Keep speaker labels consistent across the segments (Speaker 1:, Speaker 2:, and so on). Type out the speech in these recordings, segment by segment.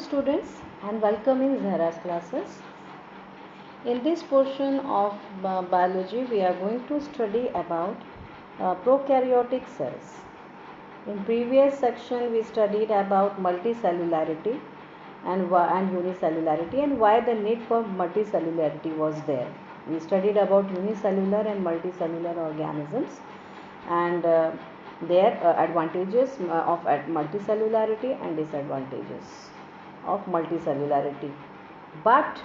Speaker 1: students and welcome in Zahra's classes. In this portion of biology we are going to study about prokaryotic cells. In previous section we studied about multicellularity and unicellularity and why the need for multicellularity was there. We studied about unicellular and multicellular organisms and their advantages of multicellularity and disadvantages of multicellularity. But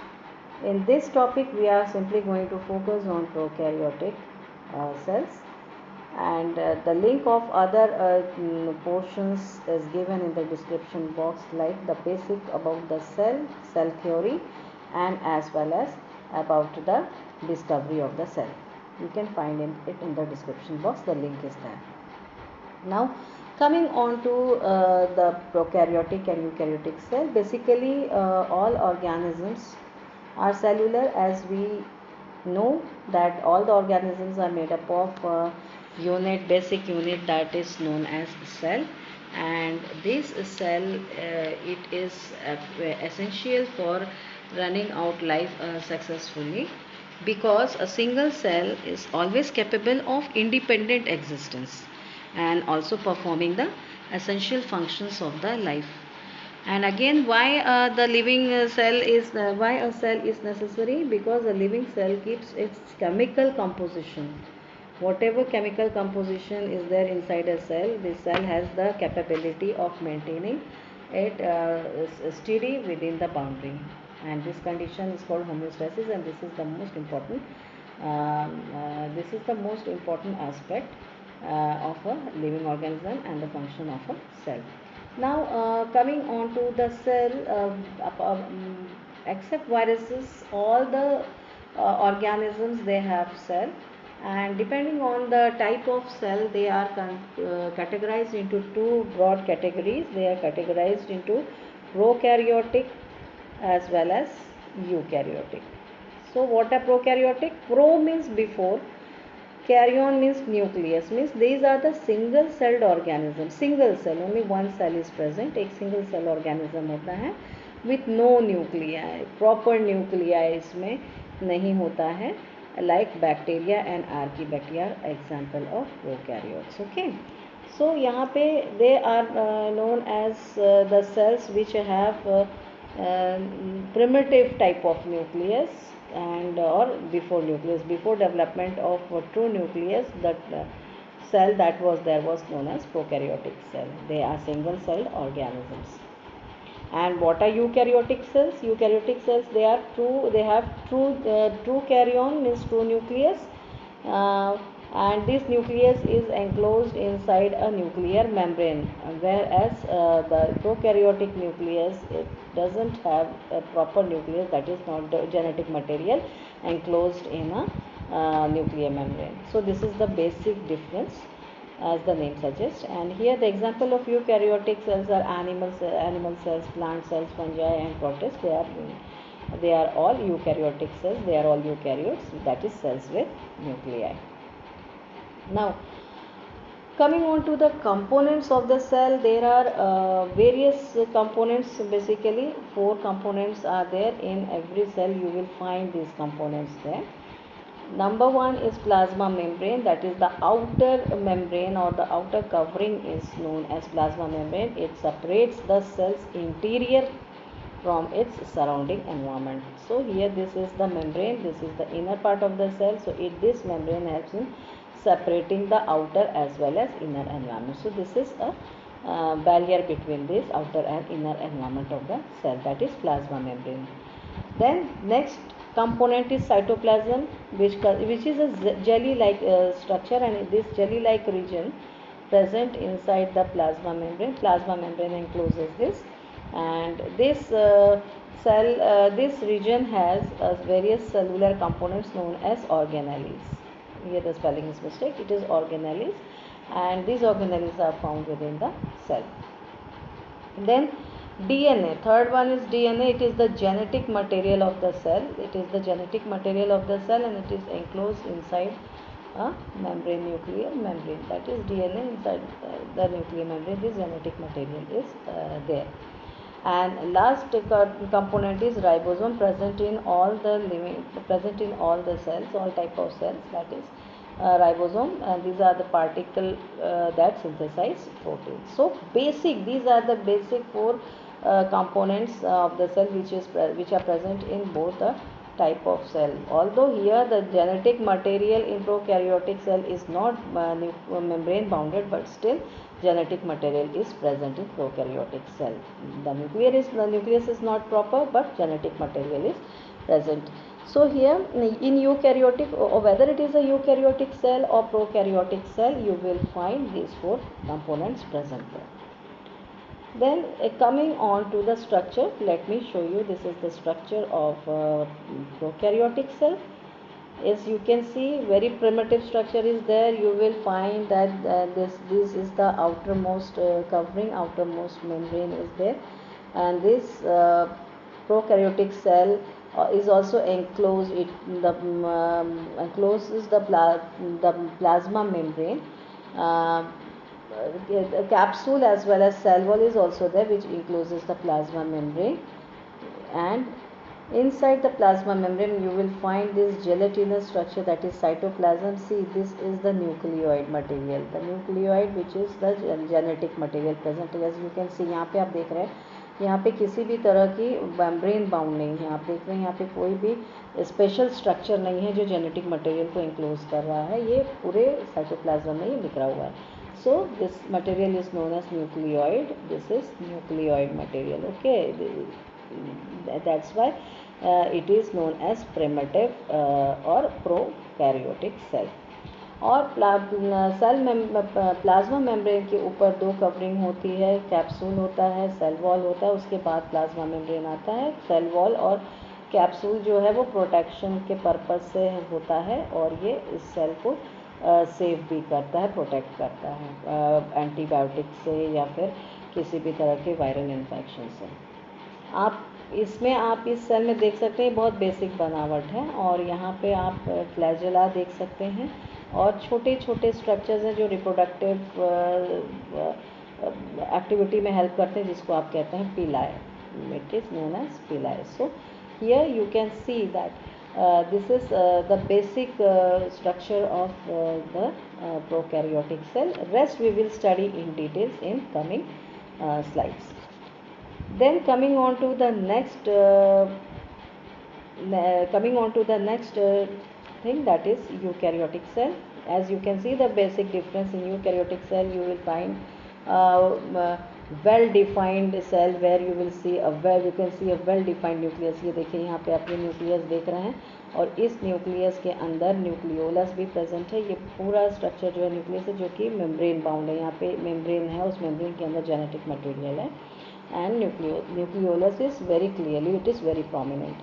Speaker 1: in this topic we are simply going to focus on prokaryotic cells, and the link of other portions is given in the description box, like the basic about the cell theory, and as well as about the discovery of the cell. You can find it in the description box, the link is there. Now coming on to the prokaryotic and eukaryotic cell, basically all organisms are cellular, as we know that all the organisms are made up of basic unit that is known as cell, and this cell it is essential for running out life successfully, because a single cell is always capable of independent existence and also performing the essential functions of the life. And again, why the living cell is why a cell is necessary? Because a living cell keeps its chemical composition. Whatever chemical composition is there inside a cell, this cell has the capability of maintaining it steady within the boundary, and this condition is called homeostasis, and this is the most important aspect of a living organism and the function of a cell. Now coming on to the cell, except viruses, all the organisms they have cell, and depending on the type of cell they are categorized into two broad categories. They are categorized into prokaryotic as well as eukaryotic. So what are prokaryotic? Pro means before, karyon means nucleus, means these are the single celled organisms. Single cell, only one cell is present, एक single cell organism होता है with no nuclei, proper nuclei इसमें नहीं होता है, like bacteria and archaebacteria are example of prokaryotes. Okay, so यहाँ पे they are known as the cells which have primitive type of nucleus, and or before development of true nucleus, that cell that was there was known as prokaryotic cell. They are single celled organisms. And what are eukaryotic cells? Eukaryotic cells, they have true karyon, means true nucleus, and this nucleus is enclosed inside a nuclear membrane, whereas the prokaryotic nucleus, it doesn't have a proper nucleus, that is not the genetic material enclosed in a nuclear membrane. So this is the basic difference as the name suggests. And here the example of eukaryotic cells are animal cells, plant cells, fungi and protists. They are all eukaryotic cells. They are all eukaryotes, that is cells with nuclei. Now coming on to the components of the cell, there are various components. Basically 4 components are there in every cell. You will find these components there. Number 1 is plasma membrane, that is the outer membrane or the outer covering is known as plasma membrane. It separates the cell's interior from its surrounding environment. So here this is the membrane, this is the inner part of the cell. So this membrane helps in separating the outer as well as inner environment. So this is a barrier between this outer and inner environment of the cell, that is plasma membrane. Then next component is cytoplasm, which is a jelly like structure, and this jelly like region present inside the plasma membrane. Plasma membrane encloses this, and this this region has various cellular components known as organelles. Here the spelling is mistake, it is organelles, and these organelles are found within the cell. Then DNA, third one is DNA. It is the genetic material of the cell. It is the genetic material of the cell, and it is enclosed inside a membrane, nuclear membrane, that is DNA inside the nuclear membrane. This genetic material is there. And last component is ribosome, present in all the cells, all type of cells, that is ribosome, and these are the particle that synthesize proteins. So these are the basic four components of the cell which are present in both the type of cell. Although here the genetic material in prokaryotic cell is not membrane bounded, but still genetic material is present in prokaryotic cell. The nucleus is not proper, but genetic material is present. So here in eukaryotic, or whether it is a eukaryotic cell or prokaryotic cell, you will find these four components present there. Then coming on to the structure, let me show you. This is the structure of prokaryotic cell. As you can see, very primitive structure is there. You will find that this is the outermost covering, outermost membrane is there, and this prokaryotic cell is also enclosed. It encloses the plasma membrane. The capsule as well as cell wall is also there, which encloses the plasma membrane, and inside the plasma membrane you will find this gelatinous structure, that is cytoplasm. See, this is the nucleoid material, which is the genetic material present. As you can see, यहाँ पे आप देख रहे हैं, यहाँ पे किसी भी तरह की मेम्ब्रेन बाउंड नहीं है. आप देख रहे हैं यहाँ पे कोई भी स्पेशल स्ट्रक्चर नहीं है जो जेनेटिक मटेरियल को इंक्लोज कर रहा है. ये पूरे साइटोप्लाज्म में ये बिखरा हुआ है. So this material is known as nucleoid. This is nucleoid material. Okay, that's why it is known as primitive or prokaryotic cell. और प्लाज्मा मेम्ब्रेन के ऊपर दो कवरिंग होती है. कैप्सूल होता है, सेल वॉल होता है, उसके बाद प्लाज्मा मेम्ब्रेन आता है. सेल वॉल और कैप्सूल जो है वो प्रोटेक्शन के पर्पज से होता है, और ये इस सेल को सेव भी करता है, प्रोटेक्ट करता है एंटीबायोटिक से या फिर किसी भी तरह के वायरल इन्फेक्शन से. आप इस सेल में देख सकते हैं बहुत बेसिक बनावट है, और यहाँ पे आप फ्लैजेला देख सकते हैं, और छोटे छोटे स्ट्रक्चर्स हैं जो रिप्रोडक्टिव एक्टिविटी में हेल्प करते हैं, जिसको आप कहते हैं पिलाई. इट इज़ नोन एज पिलाई. सो here you can see that this is the basic structure of the prokaryotic cell. Rest we will study in details in coming slides. Then coming on to the next thing, that is eukaryotic cell. As you can see, the basic difference in eukaryotic cell, you will find well defined cell where you can see a well defined nucleus. ये देखिए यहाँ पे आपने nucleus देख रहे हैं, और इस न्यूक्लियस के अंदर न्यूक्लियोलस भी प्रेजेंट है. ये पूरा स्ट्रक्चर जो है न्यूक्लियस है, जो कि मेम्ब्रेन बाउंड है. यहाँ पे मेम्ब्रेन है, उस मेम्ब्रेन के अंदर जेनेटिक मटेरियल है, and nucleolus is very clearly, it is very prominent.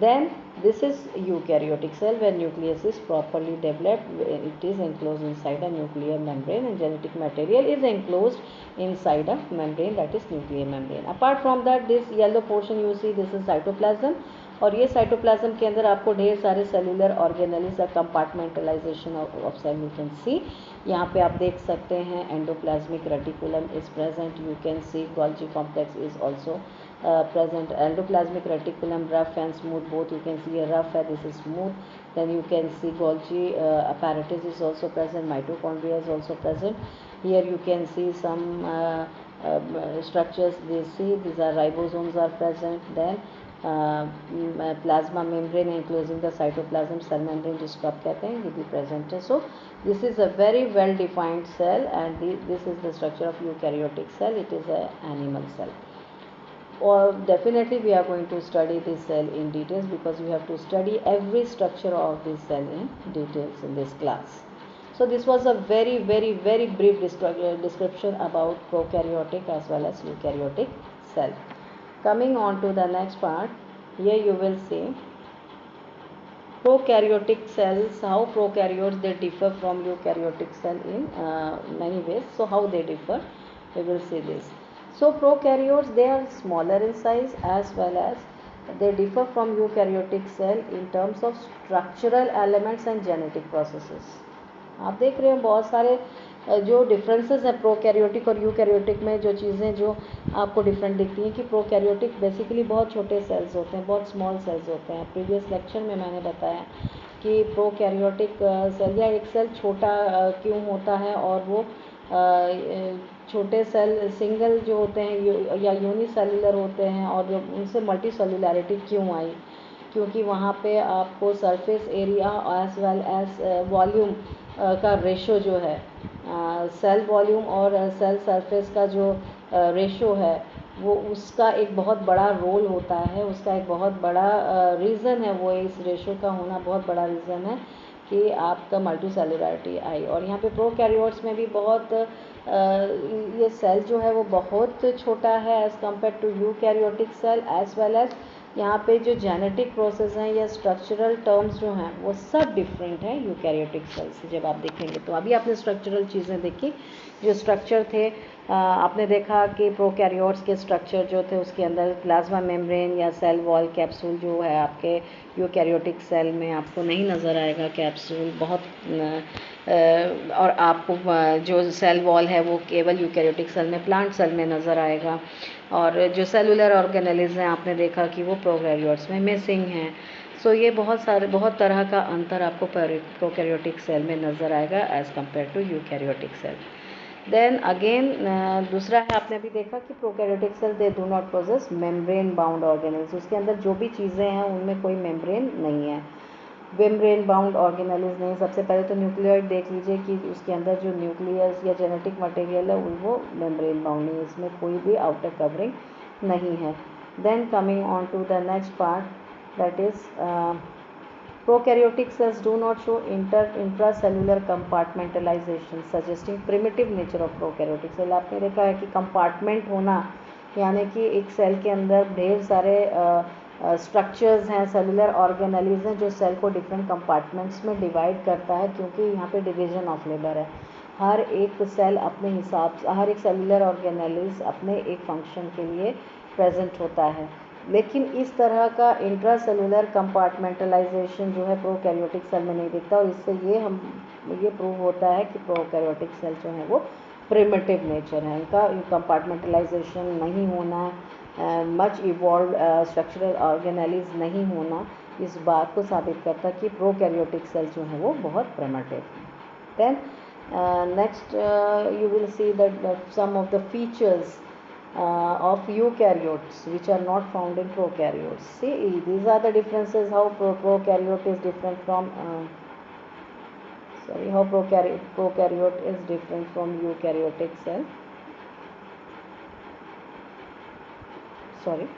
Speaker 1: Then this is eukaryotic cell, where nucleus is properly developed. It is enclosed inside a nuclear membrane, and genetic material is enclosed inside a membrane, that is nuclear membrane. Apart from that, this yellow portion you see, this is cytoplasm, और ये cytoplasm के अंदर आपको ढेर सारे cellular organelles या compartmentalisation of cell you can see. यहाँ पे आप देख सकते हैं endoplasmic reticulum is present. You can see Golgi complex is also present. Endoplasmic reticulum, rough and smooth, both. You can see a rough and this is smooth. Then you can see Golgi apparatus is also present. Mitochondria is also present. Here you can see some structures. These are ribosomes are present. Then plasma membrane enclosing the cytoplasm, cell membrane जिसको आप कहते हैं, ये भी present है. So this is a very well defined cell, and this is the structure of eukaryotic cell. It is an animal cell. Or definitely we are going to study this cell in details, because we have to study every structure of this cell in details in this class. So this was a very brief description about prokaryotic as well as eukaryotic cell. Coming on to the next part, here you will see prokaryotic cells, how prokaryotes they differ from eukaryotic cell in many ways. So how they differ, we will see this. So prokaryotes, they are smaller in size, as well as they differ from eukaryotic cell in terms of structural elements and genetic processes. आप देख रहे हो बहुत सारे जो differences हैं prokaryotic और eukaryotic में, जो चीज़ें जो आपको डिफरेंट दिखती हैं कि प्रोकैरियोटिक बेसिकली बहुत छोटे सेल्स होते हैं, बहुत स्मॉल सेल्स होते हैं। प्रीवियस लेक्चर में मैंने बताया कि प्रोकैरियोटिक सेल या एक सेल छोटा क्यों होता है, और वो छोटे सेल सिंगल जो होते हैं या यूनिसेलुलर होते हैं, और जो उनसे मल्टी सेलुलैरिटी क्यों आई, क्योंकि वहाँ पे आपको surface area as well as volume का रेशो जो है, सेल वॉल्यूम और सेल सरफेस का जो रेशो है, वो उसका एक बहुत बड़ा रोल होता है, उसका एक बहुत बड़ा रीज़न है, वो इस रेशो का होना बहुत बड़ा रीज़न है कि आपका मल्टी सेलुलैरिटी आई। और यहाँ पे प्रोकैरियोट्स में भी बहुत ये सेल जो है वो बहुत छोटा है as compare to eukaryotic cell, as well as यहाँ पे जो जेनेटिक प्रोसेस हैं या स्ट्रक्चरल टर्म्स जो हैं वो सब डिफरेंट हैं यूकैरियोटिक सेल से। जब आप देखेंगे तो अभी आपने स्ट्रक्चरल चीज़ें देखी, जो स्ट्रक्चर थे आपने देखा कि प्रोकैरियोट्स के स्ट्रक्चर जो थे उसके अंदर प्लाज्मा मेम्ब्रेन या सेल वॉल कैप्सूल जो है, आपके यूकैरियोटिक सेल में आपको नहीं नज़र आएगा कैप्सूल बहुत, और आपको जो सेल वॉल है वो केवल यूकैरियोटिक सेल में, प्लांट सेल में नज़र आएगा। और जो सेलुलर ऑर्गेनेल्स हैं आपने देखा कि वो प्रोकैरियोट्स में मिसिंग हैं। सो ये बहुत तरह का अंतर आपको प्रोकैरियोटिक सेल में नज़र आएगा as compare to eukaryotic cell. Then again दूसरा है, आपने भी देखा कि prokaryotic cell they do not possess membrane bound organelles, उसके अंदर जो भी चीज़ें हैं उनमें कोई मेम्ब्रेन नहीं है, मेम्ब्रेन बाउंड ऑर्गेनेल्स नहीं। सबसे पहले तो न्यूक्लियोइड देख लीजिए कि उसके अंदर जो न्यूक्लियस या जेनेटिक मटेरियल है वो मेम्ब्रेन बाउंड नहीं है, इसमें कोई भी आउटर कवरिंग नहीं है। Then coming on to the next part, that is prokaryotic cells do not show intracellular compartmentalization suggesting primitive nature of prokaryotic cell। आपने देखा है कि कंपार्टमेंट होना, यानी कि एक सेल के अंदर ढेर सारे स्ट्रक्चर्स हैं, सेलुलर ऑर्गेनेल्स हैं जो सेल को डिफरेंट कंपार्टमेंट्स में डिवाइड करता है, क्योंकि यहाँ पे डिवीजन ऑफ लेबर है। हर एक सेल अपने हिसाब से, हर एक सेलुलर ऑर्गेनेल्स अपने एक फंक्शन के लिए प्रेजेंट होता है, लेकिन इस तरह का इंट्रासेलुलर कंपार्टमेंटलाइजेशन जो है प्रोकैरियोटिक सेल में नहीं दिखता। और इससे ये प्रूव होता है कि प्रोकैरियोटिक सेल जो है वो प्रिमिटिव नेचर है, इनका कंपार्टमेंटलाइजेशन नहीं होना, मच इवॉल्व स्ट्रक्चरल ऑर्गेनेल्स नहीं होना, इस बात को साबित करता है कि प्रोकैरियोटिक सेल जो है वो बहुत प्रिमिटिव है। Then next you will see that some of the features of eukaryotes which are not found in prokaryotes. See, these are the differences how prokaryote is different from how prokaryote is different from eukaryotic cell. Sorry.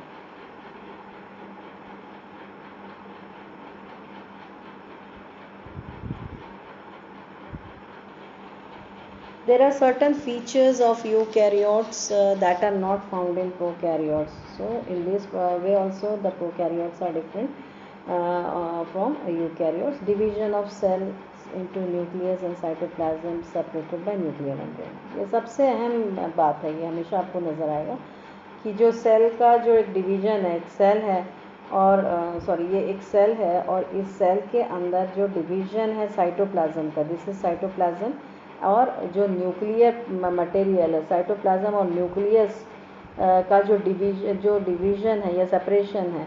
Speaker 1: There are certain features of eukaryotes that are not found in prokaryotes. So in this way also the prokaryotes are different from eukaryotes. Division of cells into nucleus and cytoplasm separated by nuclear membrane. ये सबसे अहम बात है, ये हमेशा आपको नज़र आएगा कि जो सेल का जो एक डिवीजन है, एक सेल है और ये एक सेल है, और इस सेल के अंदर जो डिवीजन है साइटोप्लाज्म का, दिस इज साइटोप्लाज्म, और जो न्यूक्लियर मटेरियल है, साइटोप्लाज्म और न्यूक्लियस का जो डिवीजन है या सेपरेशन है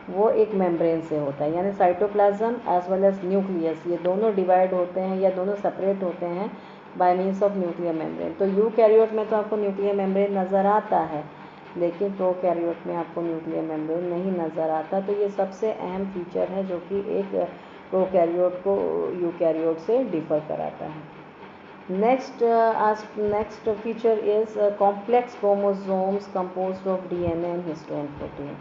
Speaker 1: वो एक मेम्ब्रेन से होता है, यानी cytoplasm as well as nucleus ये दोनों डिवाइड होते हैं या दोनों सेपरेट होते हैं bye means of nuclear membrane. तो यूकैरियोट में तो आपको न्यूक्लियर मेम्ब्रेन नज़र आता है, लेकिन प्रोकैरियोट में आपको न्यूक्लियर मेम्ब्रेन नहीं नज़र आता। तो ये सबसे अहम फीचर है जो कि एक प्रोकैरियोट को यूकैरियोट से डिफर कराता है। Next feature is complex chromosomes composed of DNA and histone protein.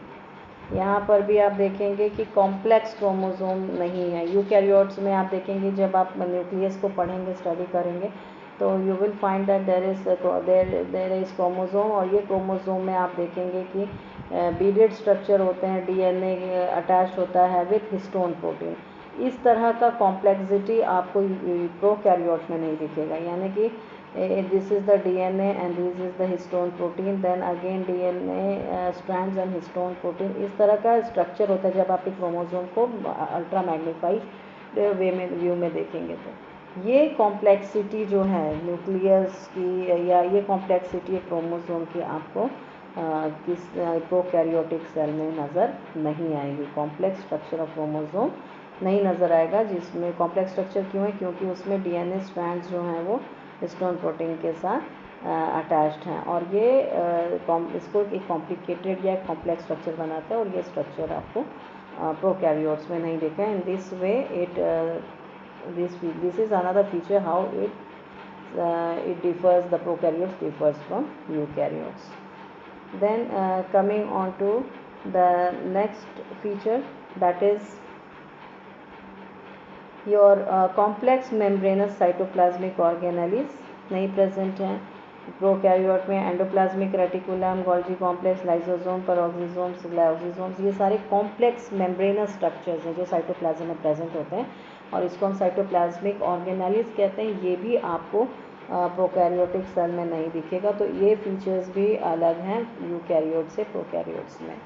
Speaker 1: यहाँ पर भी आप देखेंगे कि कॉम्प्लेक्स क्रोमोसोम नहीं है यूकैरियोट्स में। आप देखेंगे जब आप न्यूक्लियस को पढ़ेंगे, स्टडी करेंगे, तो you will find that there is chromosome, और ये क्रोमोसोम में आप देखेंगे कि बीडेड स्ट्रक्चर होते हैं, डीएनए अटैच होता है विथ हिस्टोन प्रोटीन। इस तरह का कॉम्प्लेक्सिटी आपको प्रोकैरियोट में नहीं दिखेगा, यानी कि this is the DNA and this is the histone protein, then again DNA strands and histone protein, इस तरह का स्ट्रक्चर होता है जब आप एक क्रोमोसोम को अल्ट्रा मैग्नीफाइड व्यू में देखेंगे। तो ये कॉम्प्लेक्सिटी जो है न्यूक्लियस की या ये कॉम्प्लेक्सिटी क्रोमोसोम की आपको किस प्रोकैरियोटिक सेल में नज़र नहीं आएगी। कॉम्प्लेक्स स्ट्रक्चर ऑफ क्रोमोसोम नहीं नज़र आएगा, जिसमें कॉम्प्लेक्स स्ट्रक्चर क्यों है, क्योंकि उसमें डीएनए स्ट्रैंड्स जो हैं वो हिस्टोन प्रोटीन के साथ अटैच्ड हैं, और ये इसको एक कॉम्प्लिकेटेड या कॉम्प्लेक्स स्ट्रक्चर बनाता है, और ये स्ट्रक्चर आपको प्रोकैरियोट्स में नहीं देखा है। In this way this is another feature how it differs, the prokaryotes differs from eukaryotes. Then coming on to the next feature, that is your complex membranous cytoplasmic organelles नहीं present हैं prokaryote में। Endoplasmic reticulum, Golgi complex, lysosome, peroxisomes, glycosomes, ये सारे complex membranes structures हैं जो cytoplasm में present होते हैं, और इसको हम साइटोप्लाज्मिक ऑर्गेनेलिस कहते हैं। ये भी आपको प्रोकैरियोटिक सेल में नहीं दिखेगा, तो ये फीचर्स भी अलग हैं यूकैरियोट से प्रोकैरियोट्स में।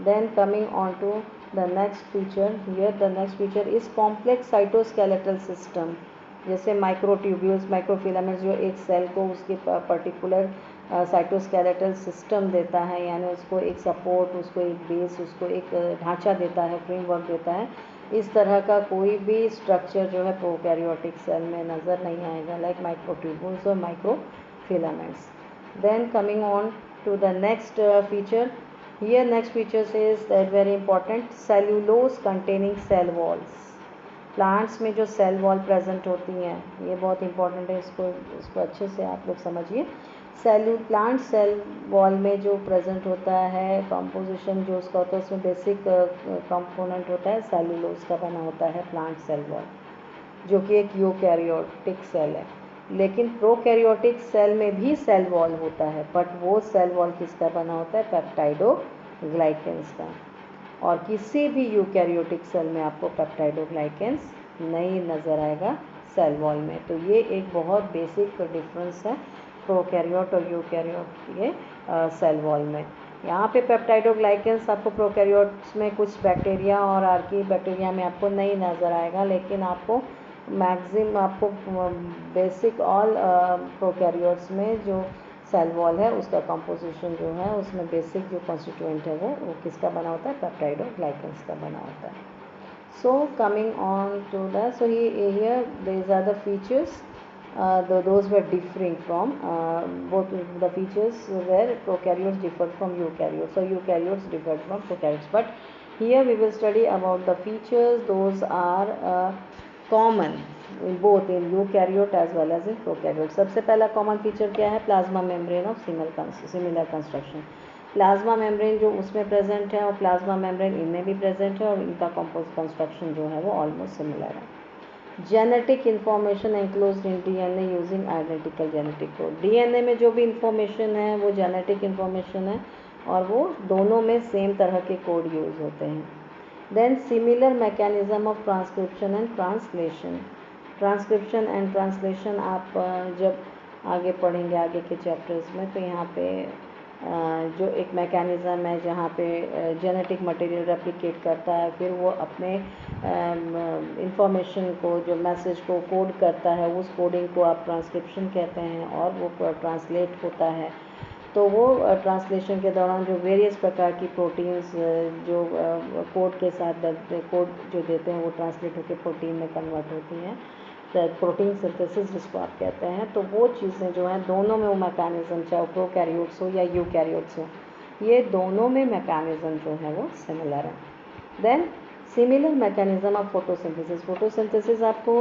Speaker 1: Then coming on to the next feature, here the next feature is complex cytoskeletal system, जैसे माइक्रोट्यूब्यूल्स, माइक्रोफिलामेंट्स जो एक सेल को उसके पर्टिकुलर साइटोस्केलेटल सिस्टम देता है, यानी उसको एक सपोर्ट, उसको एक बेस, उसको एक ढांचा देता है, फ्रेमवर्क देता है। इस तरह का कोई भी स्ट्रक्चर जो है प्रोकैरियोटिक सेल में नज़र नहीं आएगा, लाइक माइक्रोट्यूब्यूल्स और microfilaments. Then coming on to the next feature, here next feature is that very important, cellulose containing cell walls। Plants में जो सेल वॉल प्रेजेंट होती हैं ये बहुत इंपॉर्टेंट है, इसको अच्छे से आप लोग समझिए। प्लांट सेल वॉल में जो प्रेजेंट होता है कंपोजिशन जो उसका होता है, उसमें बेसिक कंपोनेंट होता है सेलुलोज का बना होता है प्लांट सेल वॉल, जो कि एक यूकैरियोटिक सेल है। लेकिन प्रोकैरियोटिक सेल में भी सेल वॉल होता है, बट वो सेल वॉल किसका बना होता है, पेप्टाइडोग्लाइकेंस का। और किसी भी यूकैरियोटिक सेल में आपको पेप्टाइडोग्लाइकेंस नहीं नज़र आएगा सेल वॉल में। तो ये एक बहुत बेसिक डिफरेंस है प्रोकैरियोट और यूकैरियोट के सेल वॉल में। यहाँ पे पेप्टाइडोग्लाइकेंस आपको प्रोकैरियोट्स में कुछ बैक्टीरिया और आर्की बैक्टीरिया में आपको नहीं नज़र आएगा, लेकिन आपको आपको बेसिक ऑल प्रोकैरियोट्स में जो सेल वॉल है उसका कंपोजिशन जो है उसमें बेसिक जो कॉन्स्टिट्यूएंट है वो किसका बना होता है, पेप्टाइडोग्लाइकेंस का बना होता है। So coming on to the, so here these are the features, those were differing from both the features where prokaryotes differed from eukaryotes, so eukaryotes differed from prokaryotes, but here we will study about the features those are common in both in eukaryote as well as in prokaryote. सबसे पहला common feature क्या है, plasma membrane of similar construction. Plasma membrane जो उसमें present है और plasma membrane इनमें भी प्रेजेंट है, और इनका कंस्ट्रक्शन जो है वो ऑलमोस्ट सिमिलर है। Genetic information enclosed in DNA using identical genetic code. DNA में जो भी इंफॉर्मेशन है वो जेनेटिक इन्फॉर्मेशन है, और वो दोनों में सेम तरह के कोड यूज़ होते हैं। Then similar mechanism of transcription and translation. Transcription and translation आप जब आगे पढ़ेंगे आगे के चैप्टर्स में, तो यहाँ पे जो एक मैकेनिज़्म है जहाँ पे जेनेटिक मटेरियल रेप्लिकेट करता है, फिर वो अपने इंफॉर्मेशन को, जो मैसेज को कोड करता है, उस कोडिंग को आप ट्रांसक्रिप्शन कहते हैं, और वो ट्रांसलेट होता है। तो वो ट्रांसलेशन के दौरान जो वेरियस प्रकार की प्रोटीन्स जो कोड के साथ कोड जो देते हैं वो ट्रांसलेट होकर प्रोटीन में कन्वर्ट होती हैं, प्रोटीन सिंथेसिस जिसको आप कहते हैं। तो वो चीज़ें जो हैं दोनों में वो मैकेनिज़्म, चाहे वो प्रोकैरियोट्स हो या यूकैरियोट्स हो, ये दोनों में मैकेनिज़्म जो है वो सिमिलर है। Then similar mechanism of photosynthesis. Photosynthesis आपको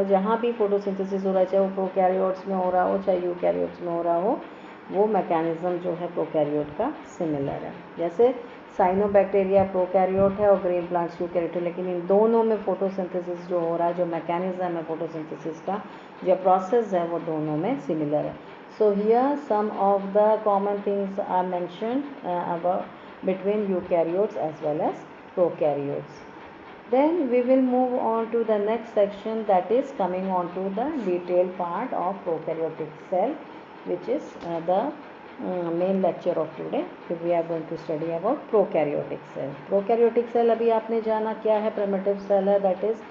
Speaker 1: जहाँ भी फोटोसिंथेसिस हो रहा है, चाहे वो प्रोकैरियोट्स में हो रहा हो चाहे यूकैरियोट्स में हो रहा हो, वो मैकेनिज़्म जो है प्रोकैरियोट का सिमिलर है। जैसे साइनोबैक्टीरिया प्रोकैरियोट है और ग्रीन प्लांट्स यूकैरियोट है, लेकिन इन दोनों में फोटोसिंथेसिस जो हो रहा है, जो मैकेनिज़्म है फोटोसिंथेसिस का, जो प्रोसेस है, वो दोनों में सिमिलर है। So here some of the common things are mentioned about between eukaryotes as well as prokaryotes. Then we will move on to the next section, that is coming on to the detailed part of prokaryotic cell, which is the main lecture of today. So we are going to study about prokaryotic cell. Prokaryotic cell अभी आपने जाना क्या है, primitive cell है, that is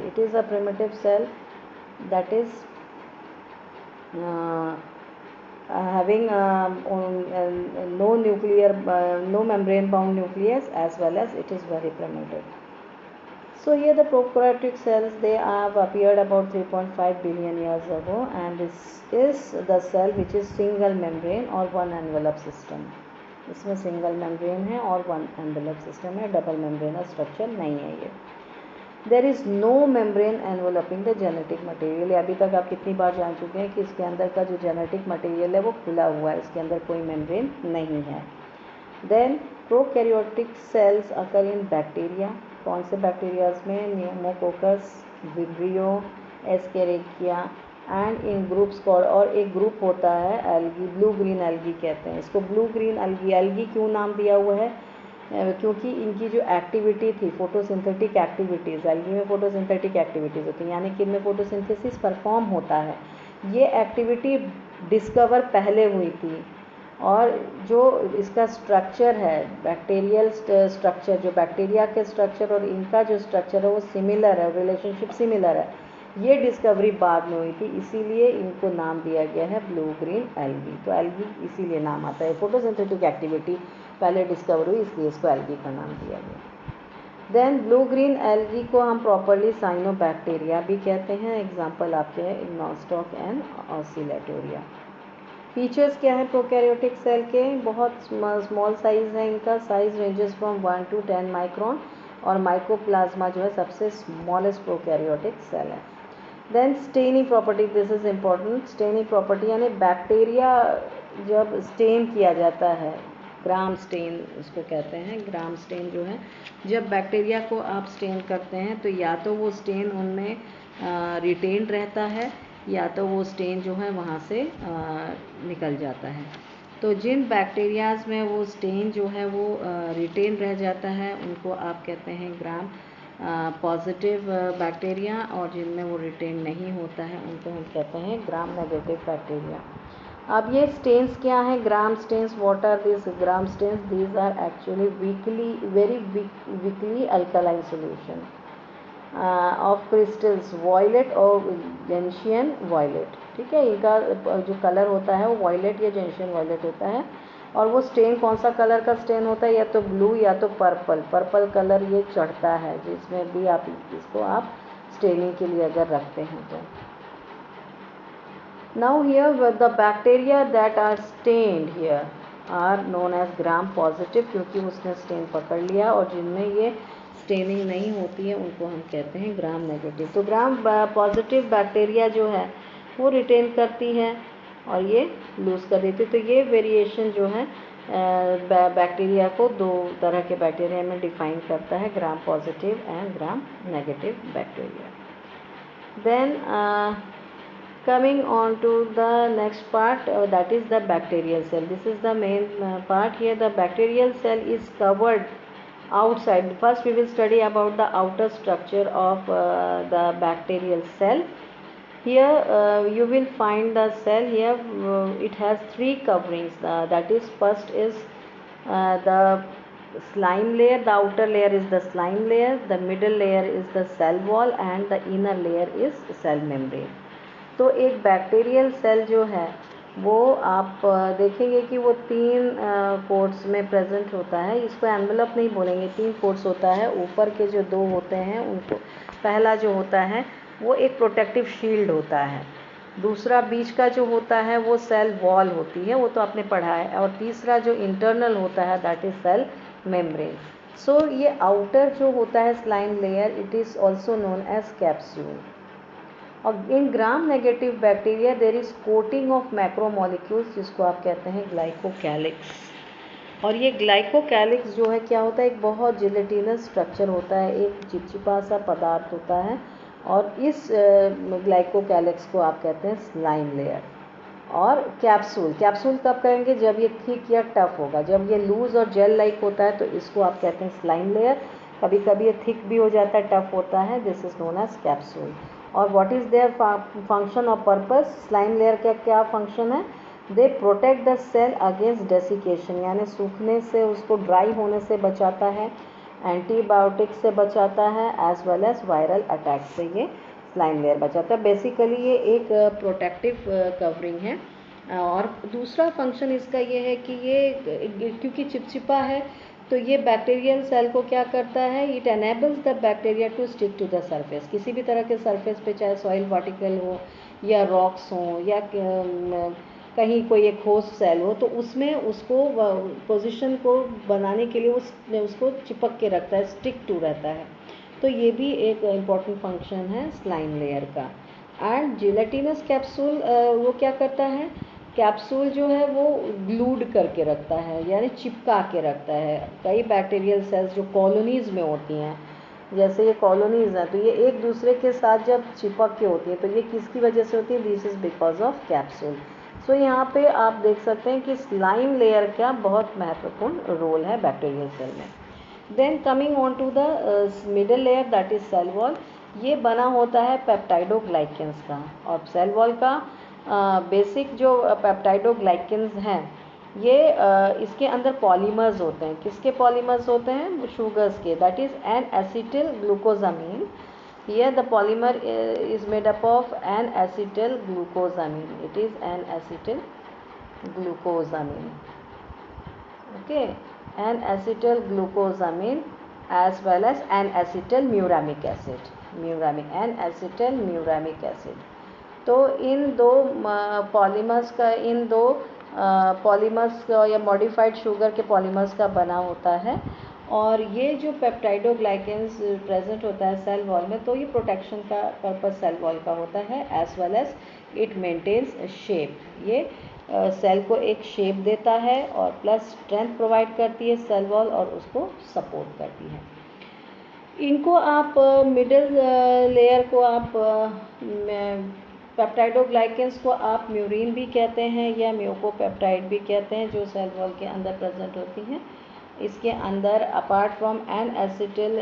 Speaker 1: it is a primitive cell that is having no membrane bound nucleus, as well as it is very primitive. So here the prokaryotic cells, they have appeared about 3.5 billion years ago, and this is the cell which is single membrane or one envelope system. इसमें single membrane है और one envelope system है, double membranous structure नहीं है ये. There is no membrane enveloping the genetic material. अभी तक आप कितनी बार जान चुके हैं कि इसके अंदर का जो जेनेटिक मटेरियल है वो खुला हुआ है, इसके अंदर कोई मेम्ब्रेन नहीं है. Then prokaryotic cells occur in bacteria. कौन से बैक्टीरियाज में? Pneumococcus, Vibrio, Escherichia and in groups called. और एक ग्रुप होता है एल्गी, ब्लू ग्रीन एल्गी कहते हैं इसको. ब्लू ग्रीन एल्गी, एल्गी क्यों नाम दिया हुआ है? क्योंकि इनकी जो एक्टिविटी थी, फोटोसिंथेटिक एक्टिविटीज़, एल्गी में फोटोसिंथेटिक एक्टिविटीज़ होती हैं, यानी कि इनमें फोटोसिंथेसिस परफॉर्म होता है. ये एक्टिविटी डिस्कवर पहले हुई थी, और जो इसका स्ट्रक्चर है, बैक्टीरियल स्ट्रक्चर, जो बैक्टीरिया के स्ट्रक्चर और इनका जो स्ट्रक्चर है वो सिमिलर है, रिलेशनशिप सिमिलर है. ये डिस्कवरी बाद में हुई थी, इसीलिए इनको नाम दिया गया है ब्लू ग्रीन एल्गी. तो एल्गी इसीलिए नाम आता है, फोटोसिंथेटिक एक्टिविटी पहले डिस्कवर हुई इसलिए इसको एल्गी का नाम दिया गया. देन ब्लू ग्रीन एल्गी को हम प्रॉपरली साइनोबैक्टीरिया भी कहते हैं. एग्जाम्पल आपके हैं इग्नोस्टॉक एंड ऑसिलेटोरिया. फीचर्स क्या है प्रोकैरियोटिक सेल के? बहुत स्मॉल साइज़ है इनका. Size ranges from 1 to 10 micron, और माइकोप्लाज्मा जो है सबसे स्मॉलेस्ट प्रोकैरियोटिक सेल है. Then staining property, this is important. Staining property यानी बैक्टीरिया जब स्टेन किया जाता है, ग्राम स्टेन उसको कहते हैं. ग्राम स्टेन जो है, जब बैक्टीरिया को आप स्टेन करते हैं तो या तो वो स्टेन उनमें रिटेन रहता है, या तो वो स्टेन जो है वहाँ से निकल जाता है. तो जिन बैक्टीरियाज़ में वो स्टेन जो है वो रिटेन रह जाता है उनको आप कहते हैं ग्राम पॉजिटिव बैक्टीरिया, और जिनमें वो रिटेन नहीं होता है उनको हम कहते हैं ग्राम नेगेटिव बैक्टीरिया. अब ये स्टेन्स क्या हैं? Gram stains. What are this Gram stains? These are actually very weakly alkaline solution of crystals violet और जेंशियन वॉयलेट. ठीक है, इनका जो कलर होता है वो वॉयलेट या जेंशियन वॉयलेट होता है. और वो स्टेन कौन सा कलर का स्टेन होता है? या तो ब्लू या तो पर्पल कलर ये चढ़ता है, जिसमें भी आप इसको आप स्टेनिंग के लिए अगर रखते हैं तो. Now here the bacteria that are stained here are known as gram positive, क्योंकि उसने स्टेन पकड़ लिया, और जिनमें ये स्टेनिंग नहीं होती है उनको हम कहते हैं ग्राम नेगेटिव. तो ग्राम पॉजिटिव बैक्टीरिया जो है वो रिटेन करती है और ये लूज़ कर देती है. तो ये वेरिएशन जो है बैक्टीरिया को दो तरह के बैक्टीरिया में डिफाइन करता है, gram positive and gram negative bacteria. Then coming on to the next part, that is the bacterial cell. This is the main part here. The bacterial cell is covered outside. First we will study about the outer structure of the bacterial cell. Here you will find the cell here. It has three coverings. That is, first is the slime layer. The outer layer is the slime layer, the middle layer is the cell wall, and the inner layer is cell membrane. तो एक bacterial cell जो है वो आप देखेंगे कि वो तीन कोट्स में प्रेजेंट होता है. इसको एनवेलप नहीं बोलेंगे, तीन कोट्स होता है. ऊपर के जो दो होते हैं उनको, पहला जो होता है वो एक प्रोटेक्टिव शील्ड होता है, दूसरा बीच का जो होता है वो सेल वॉल होती है, वो तो आपने पढ़ा है, और तीसरा जो इंटरनल होता है that is cell membrane. So ये आउटर जो होता है slime layer, it is also known as capsule. और in Gram negative bacteria there is coating of macromolecules, जिसको आप कहते हैं ग्लाइकोकैलिक्स. और ये ग्लाइकोकैलिक्स जो है क्या होता है? एक बहुत जिलेटिनस स्ट्रक्चर होता है, एक चिपचिपा सा पदार्थ होता है, और इस ग्लाइकोकैलिक्स को आप कहते हैं स्लाइम लेयर. और कैप्सूल कब कहेंगे? जब ये थिक या टफ होगा. जब ये लूज़ और जेल लाइक होता है तो इसको आप कहते हैं स्लाइम लेयर. कभी कभी ये थिक भी हो जाता है, टफ होता है, this is known as capsule. और व्हाट इज़ देयर फंक्शन और पर्पस? स्लाइम लेयर का क्या फंक्शन है? They protect the cell against desiccation, यानी सूखने से, उसको ड्राई होने से बचाता है, एंटीबायोटिक से बचाता है, as well as viral attack से ये स्लाइम लेयर बचाता है। बेसिकली ये एक प्रोटेक्टिव कवरिंग है। और दूसरा फंक्शन इसका ये है कि ये क्योंकि चिपचिपा है तो ये बैक्टीरियल सेल को क्या करता है, it enables the bacteria to stick to the surface. किसी भी तरह के सरफेस पे, चाहे सॉइल पार्टिकल हो या रॉक्स हो या कहीं कोई एक होस्ट सेल हो, तो उसमें उसको पोजीशन को बनाने के लिए उसको चिपक के रखता है, स्टिक टू रहता है। तो ये भी एक इम्पॉर्टेंट फंक्शन है स्लाइम लेयर का। एंड जिलेटिनस कैप्सूल वो क्या करता है, कैप्सूल जो है वो ग्लूड करके रखता है, यानी चिपका के रखता है। कई बैक्टीरियल सेल्स जो कॉलोनीज़ में होती हैं, जैसे ये कॉलोनीज़ हैं, तो ये एक दूसरे के साथ जब चिपक के होती है तो ये किसकी वजह से होती है, this is because of capsule. So यहाँ पे आप देख सकते हैं कि स्लाइम लेयर का बहुत महत्वपूर्ण रोल है बैक्टीरियल सेल में। Then coming on to the middle layer, that is cell wall. ये बना होता है पेप्टाइडोग्लाइकेंस का, और सेल वॉल का बेसिक जो पेप्टाइडोग्लाइकेंस हैं, ये इसके अंदर पॉलीमर्स होते हैं। किसके पॉलीमर्स होते हैं, शुगर्स के, that is N acetyl glucosamine. Here the polymer is made up of N-acetyl glucosamine. It is N-acetyl glucosamine. Okay, N-acetyl glucosamine as well as N-acetyl muramic acid. N-acetyl muramic acid. तो इन दो polymers का, इन दो polymers का या modified sugar के polymers का बना होता है। और ये जो पेप्टाइडोग्लाइकेंस प्रेजेंट होता है सेल वॉल में, तो ये प्रोटेक्शन का पर्पस सेल वॉल का होता है, as well as it maintains shape. ये सेल को एक शेप देता है और प्लस स्ट्रेंथ प्रोवाइड करती है सेल वॉल, और उसको सपोर्ट करती है। इनको आप मिडल लेयर को आप पेप्टाइडोग्लाइकेंस को आप म्यूरिन भी कहते हैं या म्यूकोपेप्टाइड भी कहते हैं, जो सेल वॉल के अंदर प्रेजेंट होती हैं। इसके अंदर अपार्ट फ्रॉम एन एसिटिल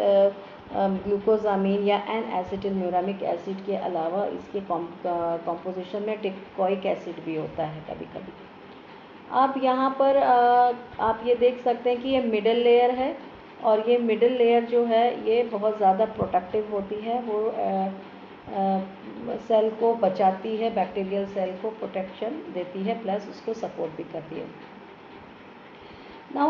Speaker 1: ग्लूकोजामीन या एन एसिटिल म्यूरामिक एसिड के अलावा इसके कॉम्पोजिशन में टिकोइक एसिड भी होता है कभी कभी। आप यहाँ पर आप ये देख सकते हैं कि ये मिडल लेयर है, और ये मिडल लेयर जो है ये बहुत ज़्यादा प्रोटेक्टिव होती है। वो सेल को बचाती है, बैक्टीरियल सेल को प्रोटेक्शन देती है, प्लस उसको सपोर्ट भी करती है। Now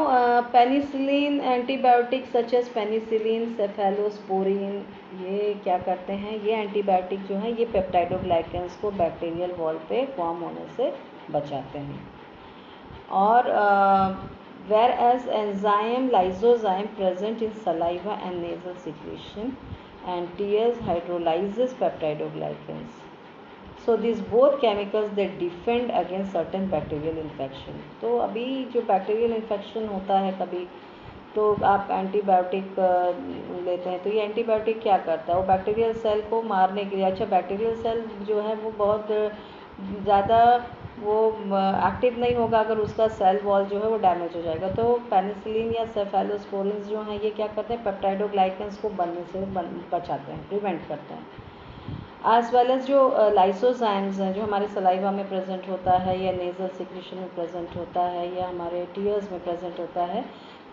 Speaker 1: penicillin antibiotic such as penicillin, cephalosporin, ये क्या करते हैं, ये एंटीबायोटिक जो है ये पेप्टाइडोग्लाइकेंस को बैक्टीरियल वॉल पे फॉर्म होने से बचाते हैं। और whereas enzyme lysozyme present in saliva and nasal secretion and tears hydrolyses peptidoglycans. So this both chemicals they defend against certain bacterial infection. तो अभी जो बैक्टीरियल इन्फेक्शन होता है कभी, तो आप एंटीबायोटिक लेते हैं, तो ये एंटीबायोटिक क्या करता है, वो बैक्टीरियल सेल को मारने के लिए। अच्छा, बैक्टीरियल सेल जो है वो बहुत ज़्यादा वो एक्टिव नहीं होगा अगर उसका सेल वॉल जो है वो डैमेज हो जाएगा। तो पेनिसिलिन या सेफेलोस्पोरिन जो हैं ये क्या करते हैं, पेप्टाइडोग्लाइकेंस को बनने से बचाते हैं, प्रिवेंट करते हैं। एज वेल एज जो लाइसोजाइम्स हैं, जो हमारे सलाइवा में प्रेजेंट होता है या नेजल सिक्रीशन में प्रेजेंट होता है या हमारे टीयर्स में प्रेजेंट होता है,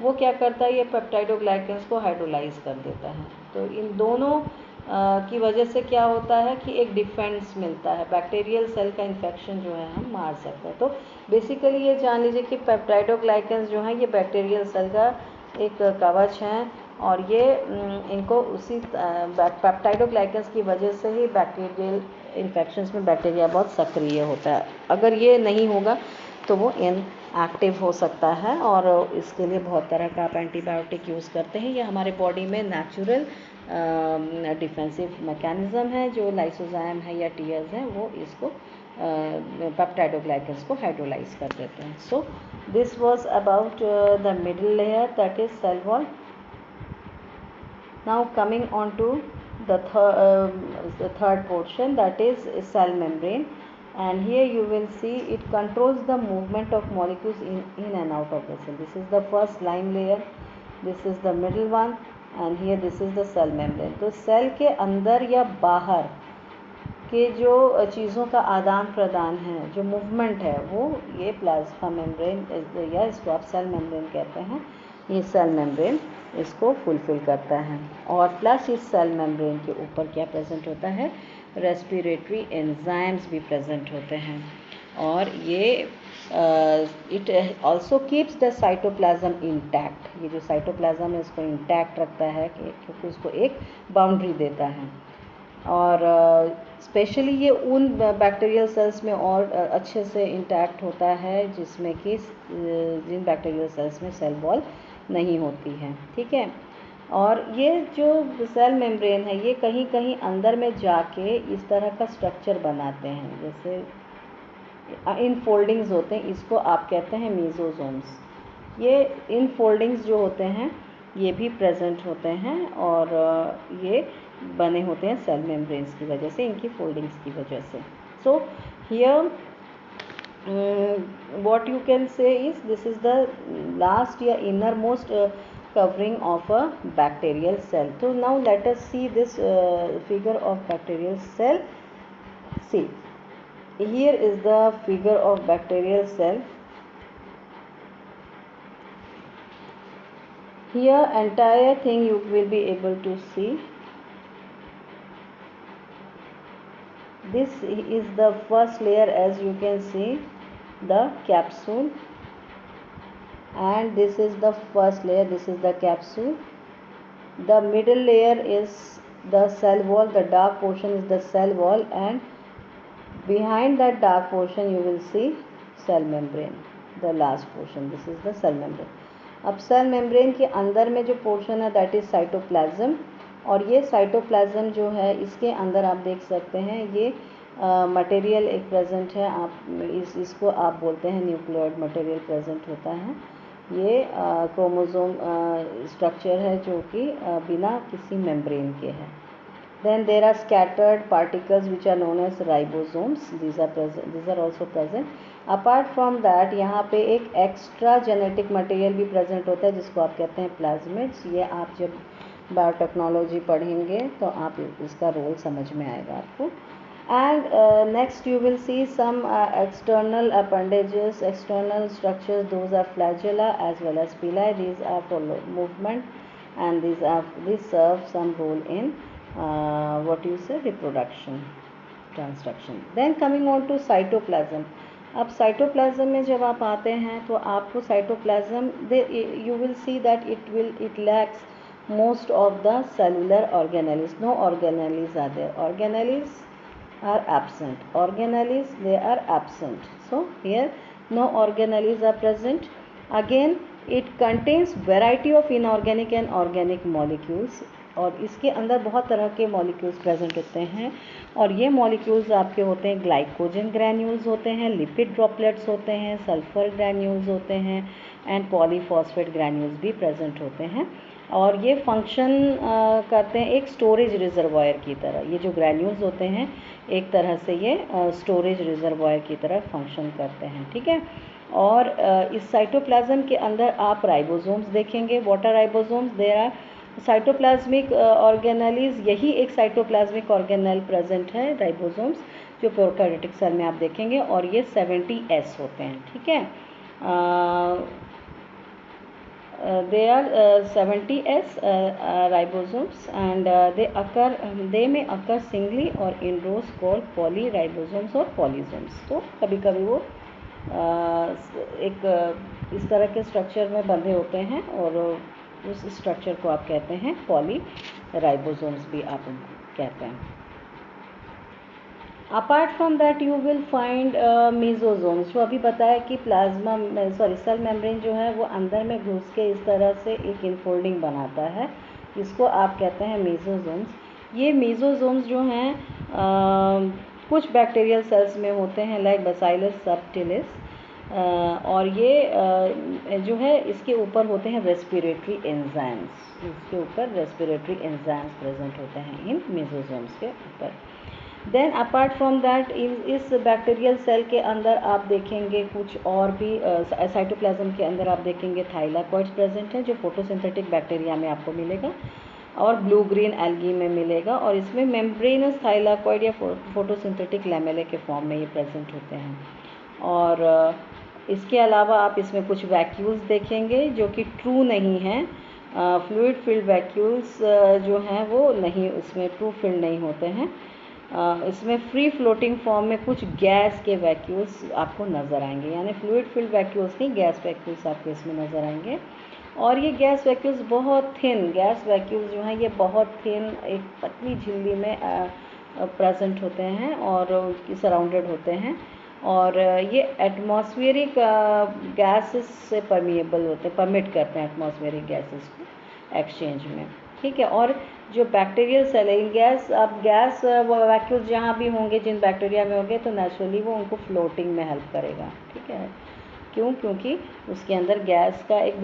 Speaker 1: वो क्या करता है, ये पेप्टाइडोग्लाइकेंस को हाइड्रोलाइज कर देता है। तो इन दोनों की वजह से क्या होता है कि एक डिफेंस मिलता है, बैक्टीरियल सेल का इन्फेक्शन जो है हम मार सकते हैं। तो बेसिकली ये जान लीजिए कि पेप्टाइडोग्लाइकेंस जो हैं ये बैक्टीरियल सेल का एक कवच हैं, और ये इनको उसी पेप्टाइडोग्लाइकेंस की वजह से ही बैक्टीरियल इन्फेक्शंस में बैक्टीरिया बहुत सक्रिय होता है। अगर ये नहीं होगा तो वो इनएक्टिव हो सकता है, और इसके लिए बहुत तरह का आप एंटीबायोटिक यूज़ करते हैं। ये हमारे बॉडी में नेचुरल डिफेंसिव मैकेनिज़्म है, जो लाइसोजाइम है या टीयर्स हैं वो इसको पेप्टाइडोग्लाइकेंस को हाइड्रोलाइज कर देते हैं। So this was about the middle layer, that is cell wall. Now coming on to the third portion, that is cell membrane, and here you will see it controls the movement of molecules in and out of the cell. This is the first slime layer, this is the middle one, and here this is the cell membrane. तो cell के अंदर या बाहर के जो चीज़ों का आदान प्रदान है, जो मूवमेंट है, वो ये प्लाज्मा मेम्ब्रेन या इसको आप सेल मेम्ब्रेन कहते हैं, ये सेल मेम्ब्रेन इसको फुलफिल करता है। और प्लस इस सेल मेम्ब्रेन के ऊपर क्या प्रेजेंट होता है, रेस्पिरेटरी एंजाइम्स भी प्रेजेंट होते हैं। और ये it also keeps the cytoplasm intact. ये जो साइटोप्लाज्म है इसको इंटैक्ट रखता है क्योंकि उसको एक बाउंड्री देता है। और स्पेशली ये उन बैक्टीरियल सेल्स में और अच्छे से इंटैक्ट होता है जिसमें कि जिन बैक्टीरियल सेल्स में सेल वॉल नहीं होती है, ठीक है। और ये जो सेल मेम्ब्रेन है ये कहीं कहीं अंदर में जाके इस तरह का स्ट्रक्चर बनाते हैं, जैसे इन फोल्डिंग्स होते हैं, इसको आप कहते हैं मेसोसोम्स। ये इन फोल्डिंग्स जो होते हैं ये भी प्रेजेंट होते हैं और ये बने होते हैं सेल मेम्ब्रेन्स की वजह से, इनकी फोल्डिंग्स की वजह से। So here what you can say is this is the last या innermost covering of a bacterial cell. So now let us see this figure of bacterial cell. See, here is the figure of bacterial cell. Here entire thing you will be able to see. This is the first layer, as you can see, the capsule, and this is the first layer, this is the capsule. The middle layer is the cell wall, the dark portion is the cell wall, and behind that dark portion you will see cell membrane, the last portion, this is the cell membrane. अब cell membrane के अंदर में जो portion है that is cytoplasm, और ये cytoplasm जो है इसके अंदर आप देख सकते हैं ये मटेरियल एक प्रेजेंट है। आप इसको आप बोलते हैं न्यूक्लियोइड मटेरियल प्रेजेंट होता है। ये क्रोमोसोम स्ट्रक्चर है जो कि बिना किसी मेम्ब्रेन के है। Then there are scattered particles which are known as ribosomes. These are also present. Apart from that, यहाँ पे एक एक्स्ट्रा जेनेटिक मटेरियल भी प्रेजेंट होता है जिसको आप कहते हैं प्लाज्मिड्स। ये आप जब बायोटेक्नोलॉजी पढ़ेंगे तो आप इसका रोल समझ में आएगा आपको। And next you will see some external appendages, external structures. Those are flagella as well as pili. These are for movement, and these serve some role in what you say reproduction, transduction. Then coming on to cytoplasm. अब cytoplasm में जब आप आते हैं तो आपको cytoplasm you will see that it lacks most of the cellular organelles. No organelles are there. Organelles are absent. Organelles, they are absent. So here no organelles are present. Again it contains variety of inorganic and organic molecules, और इसके अंदर बहुत तरह के molecules present होते हैं। और ये मॉलिक्यूल्स आपके होते हैं ग्लाइकोजन ग्रैन्यूल्स होते हैं, लिपिड ड्रॉपलेट्स होते हैं, सल्फर ग्रैन्यूल्स होते हैं, एंड पॉलीफॉस्फेट ग्रैन्यूल्स भी प्रेजेंट होते हैं। और ये फंक्शन करते हैं एक स्टोरेज रिजर्वायर की तरह। ये जो ग्रैन्यूल्स होते हैं एक तरह से ये स्टोरेज रिजर्वायर की तरह फंक्शन करते हैं, ठीक है। और इस साइटोप्लाज्म के अंदर आप राइबोसोम्स देखेंगे। What are ribosomes? There are cytoplasmic organelles. यही एक साइटोप्लाज्मिक ऑर्गेनेल प्रेजेंट है, राइबोसोम्स, जो प्रोकैरियोटिक सेल में आप देखेंगे। और ये 70S होते हैं, ठीक है। they are 70S ribosomes, and they may occur singly or in rows called polyribosomes or polysomes. तो कभी कभी वो एक इस तरह के स्ट्रक्चर में बंधे होते हैं और उस स्ट्रक्चर को आप कहते हैं पॉलीराइबोसोम्स भी आप कहते हैं। Apart from that you will find मेसोसोम्स। जो अभी बताया कि सेल मेम्ब्रेन जो है वो अंदर में घुस के इस तरह से एक इनफोल्डिंग बनाता है, इसको आप कहते हैं मेसोसोम्स। ये मेसोसोम्स जो हैं कुछ बैक्टीरियल सेल्स में होते हैं लाइक बैसिलस सबटिलिस, और ये जो है इसके ऊपर होते हैं रेस्पिरेटरी एंजाइम्स। इसके ऊपर रेस्पिरेटरी एंजाइम्स प्रेजेंट होते हैं इन मेसोसोम्स के ऊपर। देन अपार्ट फ्रॉम दैट इस बैक्टीरियल सेल के अंदर आप देखेंगे कुछ और भी साइटोप्लाज्म के अंदर आप देखेंगे थाइलाकॉइड्स प्रेजेंट हैं जो फोटोसिंथेटिक बैक्टीरिया में आपको मिलेगा और ब्लू ग्रीन एल्गी में मिलेगा, और इसमें मेम्ब्रेनस थाइलाकॉइड या फोटोसिंथेटिक लैमेले के फॉर्म में ये प्रेजेंट होते हैं। और इसके अलावा आप इसमें कुछ वैक्यूल्स देखेंगे जो कि ट्रू नहीं हैं, फ्लूइड फिल्ड वैक्यूल्स जो हैं वो नहीं, इसमें ट्रू फिल्ड नहीं होते हैं। इसमें फ्री फ्लोटिंग फॉर्म में कुछ गैस के वैक्यूल्स आपको नज़र आएंगे, यानी फ्लूइड फिल्ड वैक्यूल्स नहीं, गैस वैक्यूल्स आपको इसमें नज़र आएंगे। और ये गैस वैक्यूल्स बहुत थिन, गैस वैक्यूल्स जो हैं ये बहुत थिन एक पतली झिल्ली में प्रेजेंट होते हैं और उसकी सराउंडेड होते हैं, और ये एटमॉस्फेरिक गैसेस से परमिएबल होते हैं, परमिट करते हैं एटमॉस्फेरिक गैसेस को एक्सचेंज में, ठीक है। और जो बैक्टीरियल सेल है, गैस, अब गैस वैक्यूल्स जहाँ भी होंगे, जिन बैक्टीरिया में होंगे, तो नेचुरली वो उनको फ्लोटिंग में हेल्प करेगा, ठीक है। क्यों? क्योंकि उसके अंदर गैस का एक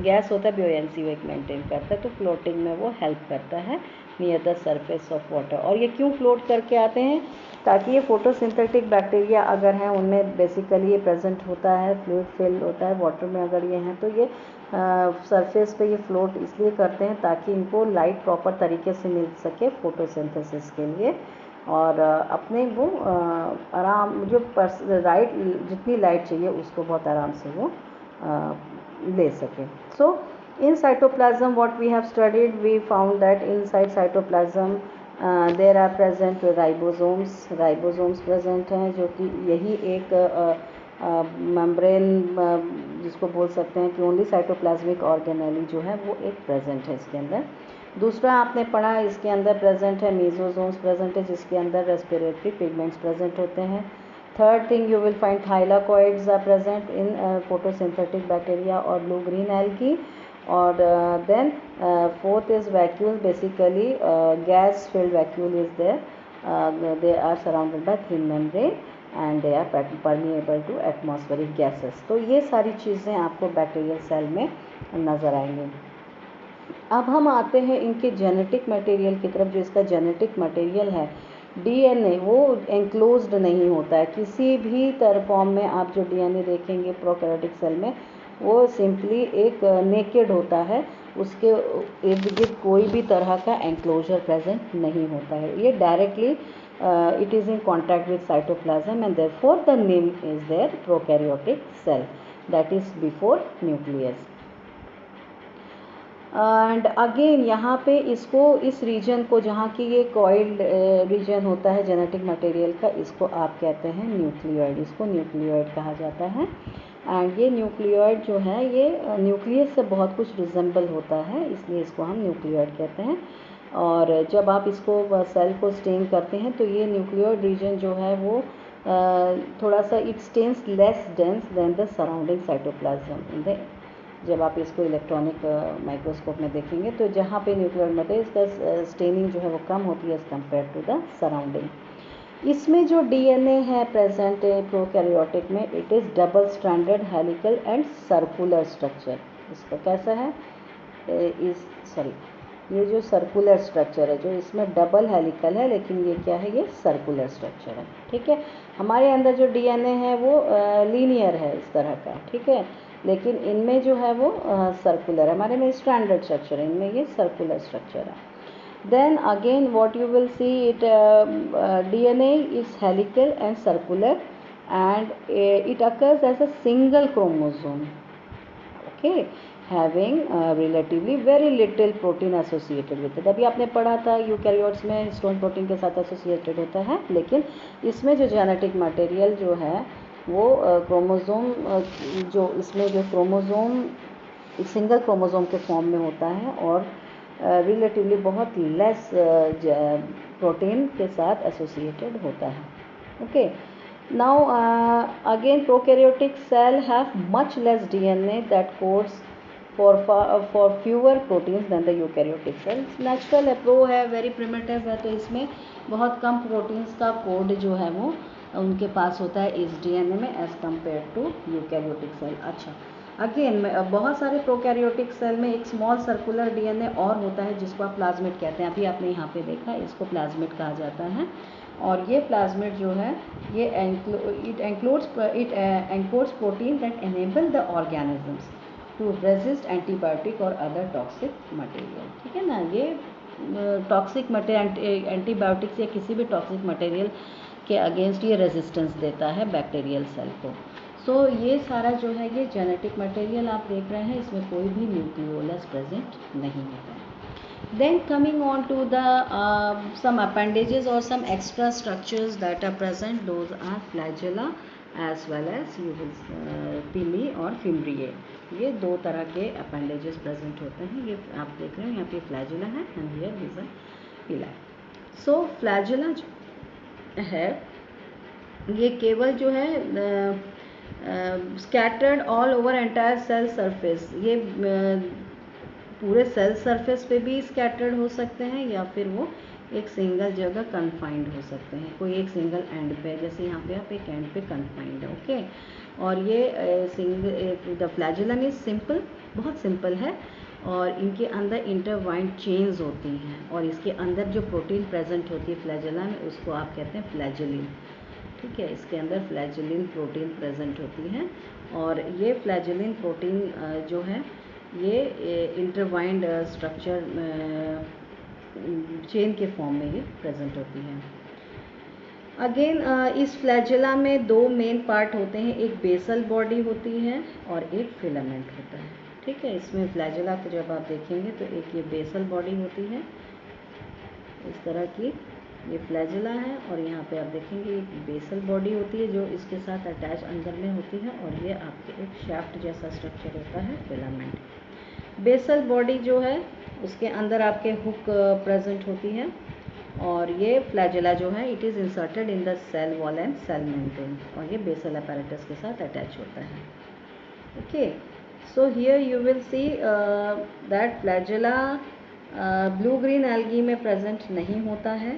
Speaker 1: गैस होता है, ब्योयेंसी वो एक मेंटेन करता है, तो फ्लोटिंग में वो हेल्प करता है near the surface of water. और ये क्यों फ्लोट करके आते हैं? ताकि ये फोटोसिंथेटिक बैक्टीरिया अगर हैं उनमें बेसिकली ये प्रेजेंट होता है, फ्लूइड फिल्ड होता है वाटर में, अगर ये हैं तो ये सरफेस पे ये फ्लोट इसलिए करते हैं ताकि इनको लाइट प्रॉपर तरीके से मिल सके फोटोसिंथेसिस के लिए, और अपने वो आराम जो राइट जितनी लाइट चाहिए उसको बहुत आराम से वो ले सके। So in cytoplasm what we have studied, we found that inside cytoplasm there are present ribosomes present हैं, जो कि यही एक मेम्ब्रेन जिसको बोल सकते हैं कि ओनली साइटोप्लाज्मिक ऑर्गेनेली जो है वो एक प्रेजेंट है इसके अंदर। दूसरा आपने पढ़ा इसके अंदर प्रेजेंट है मेसोसोम्स प्रेजेंट है, जिसके अंदर रेस्पिरेटरी पिगमेंट्स प्रेजेंट होते हैं। Third thing you will find thylakoids are present in photosynthetic bacteria और ब्लू ग्रीन एल्गी। और then fourth is vacuole, basically gas filled vacuole is there, they are surrounded by thin membrane and they are permeable to atmospheric gases। तो ये सारी चीज़ें आपको bacterial cell में नज़र आएंगी। अब हम आते हैं इनके जेनेटिक मटेरियल की तरफ। जो इसका जेनेटिक मटेरियल है डीएनए, वो एंक्लोज्ड नहीं होता है किसी भी तरह फॉर्म में। आप जो डीएनए देखेंगे प्रोकैरियोटिक सेल में वो सिंपली एक नेकेड होता है, उसके इर्द गिर्द कोई भी तरह का एंक्लोजर प्रेजेंट नहीं होता है। ये directly it is in contact with cytoplasm and therefore the name is there prokaryotic cell, that is before nucleus. And again यहाँ पे इसको, इस रीजन को जहाँ की ये कॉइल्ड रीजन होता है जेनेटिक मटेरियल का, इसको आप कहते हैं न्यूक्लियोइड, इसको न्यूक्लियोइड कहा जाता है। एंड ये न्यूक्लियोइड जो है ये न्यूक्लियस से बहुत कुछ रिजेंबल होता है, इसलिए इसको हम न्यूक्लियोइड कहते हैं। और जब आप इसको सेल को स्टेन करते हैं तो ये न्यूक्लियोइड रीजन जो है वो थोड़ा सा it stains less dense than the surrounding cytoplasm in the, जब आप इसको इलेक्ट्रॉनिक माइक्रोस्कोप में देखेंगे तो जहाँ पे न्यूक्लियोइड मटेरियल इसका स्टेनिंग जो है वो कम होती है as compare to the surrounding. इसमें जो डीएनए है प्रेजेंट प्रोकैरियोटिक में, it is double stranded helical and circular structure. इसका कैसा है, ये जो सर्कुलर स्ट्रक्चर है, जो इसमें डबल हेलिकल है लेकिन ये क्या है, ये सर्कुलर स्ट्रक्चर है, ठीक है। हमारे अंदर जो डीएनए है वो लीनियर है इस तरह का, ठीक है, लेकिन इनमें जो है वो सर्कुलर है, हमारे में स्टैंडर्ड स्ट्रक्चर है, इनमें ये सर्कुलर स्ट्रक्चर है। Then again what you will see it, DNA is helical and circular and it occurs as a single chromosome, okay, having relatively very little protein associated with it. अभी आपने पढ़ा था eukaryotes में histone protein के साथ associated होता है, लेकिन इसमें जो जेनेटिक मटेरियल जो है वो क्रोमोसोम, जो इसमें जो क्रोमोसोम सिंगल क्रोमोसोम के फॉर्म में होता है और रिलेटिवली बहुत लेस प्रोटीन के साथ एसोसिएटेड होता है, okay. Now again prokaryotic cell have much less DNA that codes for fewer proteins than the eukaryotic cells। Natural है, प्रो है, वेरी प्रिमिटिव है, तो इसमें बहुत कम प्रोटीन्स का कोड जो है वो उनके पास होता है इस डीएनए में as compare to eukaryotic cell. अच्छा, अगेन बहुत सारे प्रोकैरियोटिक सेल में एक स्मॉल सर्कुलर डीएनए और होता है जिसको आप प्लाज्मिड कहते हैं। अभी आपने यहाँ पे देखा, इसको प्लाज्मिड कहा जाता है। और ये प्लाज्मिड जो है ये it encodes protein that enable the organisms to resist antibiotic और अदर टॉक्सिक मटेरियल, ठीक है ना। ये टॉक्सिक मटेरियल, एंटीबायोटिक्स या किसी भी टॉक्सिक मटेरियल के अगेंस्ट ये रेजिस्टेंस देता है बैक्टीरियल सेल को। सो ये सारा जो है ये जेनेटिक मटेरियल आप देख रहे हैं, इसमें कोई भी न्यूक्लियोलस प्रेजेंट नहीं होता है। Then coming on to the some appendages or some extra structures that are present, those are flagella as well as you will pili और fimbriae। ये दो तरह के appendages present होते हैं। ये आप देख रहे हैं यहाँ पे flagella है and here is a pili। so flagella जो है ये केवल जो है scattered all over entire cell surface, ये पूरे सेल सरफेस पे भी स्कैटर्ड हो सकते हैं या फिर वो एक सिंगल जगह कन्फाइंड हो सकते हैं, कोई एक सिंगल एंड पे, जैसे यहाँ पे आप एक एंड पे कन्फाइंड है। ओके, और ये द फ्लैजेलम इज सिंपल, बहुत सिंपल है, और इनके अंदर इंटरवाइंड चेन्स होती हैं, और इसके अंदर जो प्रोटीन प्रेजेंट होती है फ्लैजेला में उसको आप कहते हैं फ्लैजेलिन। ठीक है, इसके अंदर फ्लैजेलिन प्रोटीन प्रेजेंट होती है, और ये फ्लैजेलिन प्रोटीन जो है ये इंटरवाइंड स्ट्रक्चर चेन के फॉर्म में ये प्रेजेंट होती है। अगेन इस फ्लैजेला में दो मेन पार्ट होते हैं, एक बेसल बॉडी होती है और एक फिलामेंट होता है। ठीक है, इसमें फ्लैजेला को जब आप देखेंगे तो एक ये बेसल बॉडी होती है इस तरह की, ये फ्लैजेला है, और यहाँ पे आप देखेंगे एक बेसल बॉडी होती है जो इसके साथ अटैच अंदर में होती है, और ये आपके एक शाफ्ट जैसा स्ट्रक्चर होता है फिलामेंट। बेसल बॉडी जो है उसके अंदर आपके हुक प्रेजेंट होती है, और ये फ्लैजेला जो है it is inserted in the cell wall and cell membrane, और ये बेसल अपैरेटस के साथ अटैच होता है। Okay, so here you will see that flagella blue green algae में प्रेजेंट नहीं होता है,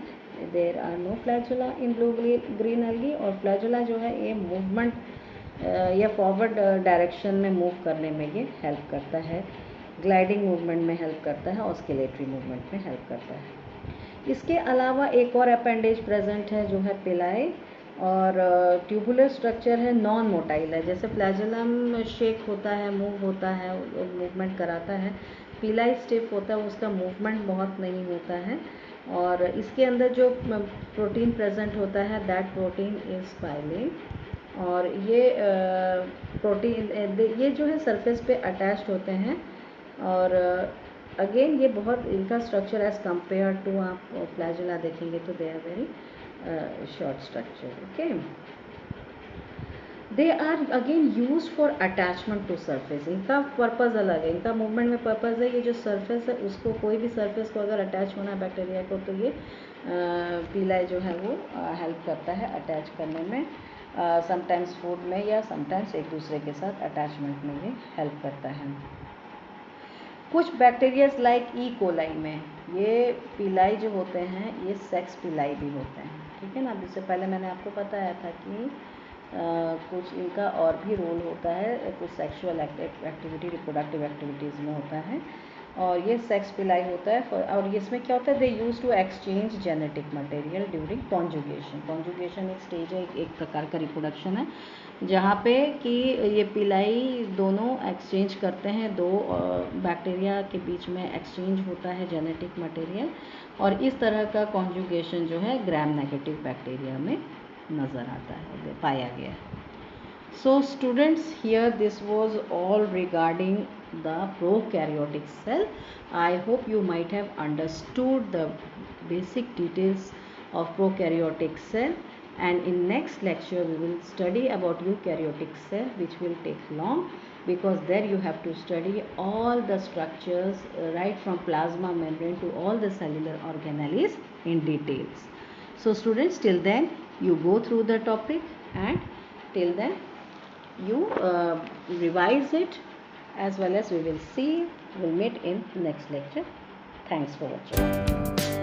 Speaker 1: there are no flagella in blue green algae, और फ्लैजेला जो है ये मूवमेंट या फॉरवर्ड डायरेक्शन में मूव करने में ये हेल्प करता है, ग्लाइडिंग मूवमेंट में हेल्प करता है, और स्केलेटरी मूवमेंट में हेल्प करता है। इसके अलावा एक और अपेंडेज प्रेजेंट है जो है पिलाई, और ट्यूबुलर स्ट्रक्चर है, नॉन मोटाइल है, जैसे फ्लैजेलम शेक होता है, मूव होता है, मूवमेंट कराता है, पिलाई स्टिफ होता है, उसका मूवमेंट बहुत नहीं होता है, और इसके अंदर जो प्रोटीन प्रेजेंट होता है दैट प्रोटीन इज पाइलिन, और ये प्रोटीन ये जो है सरफेस पे अटैच्ड होते हैं, और अगेन ये बहुत इनका स्ट्रक्चर एज कंपेयर टू आप फ्लैजेला देखेंगे तो they are very short structure. Okay, they are again use for attachment to surface, इनका पर्पज़ अलग है, इनका मूवमेंट में पर्पज़ है, ये जो सरफेस है उसको कोई भी सरफेस को अगर अटैच होना है बैक्टीरिया को तो ये पीलाई जो है वो हेल्प करता है अटैच करने में, समटाइम्स फूड में या समटाइम्स एक दूसरे के साथ अटैचमेंट में ये हेल्प करता है। कुछ बैक्टीरियाज लाइक ई कोलाई में ये पिलाई जो होते हैं ये सेक्स पिलाई भी होते हैं। ठीक है ना, इससे पहले मैंने आपको बताया था कि कुछ इनका और भी रोल होता है, कुछ सेक्सुअल एक्टिविटी रिप्रोडक्टिव एक्टिविटीज़ में होता है, और ये सेक्स पिलाई होता है, और इसमें क्या होता है they use to exchange genetic material during conjugation. Conjugation एक स्टेज है, एक प्रकार का रिप्रोडक्शन है जहाँ पे कि ये पिलाई दोनों एक्सचेंज करते हैं, दो बैक्टीरिया के बीच में एक्सचेंज होता है जेनेटिक मटेरियल, और इस तरह का कॉन्जुगेशन जो है ग्राम नेगेटिव बैक्टीरिया में नज़र आता है, पाया गया है। So students, here this was all regarding the prokaryotic cell. I hope you might have understood the basic details of prokaryotic cell, and in next lecture we will study about eukaryotic cell, which will take long because there you have to study all the structures right from plasma membrane to all the cellular organelles in details. So students, till then you go through the topic, and till then you revise it, as well as we will meet in next lecture. Thanks for watching.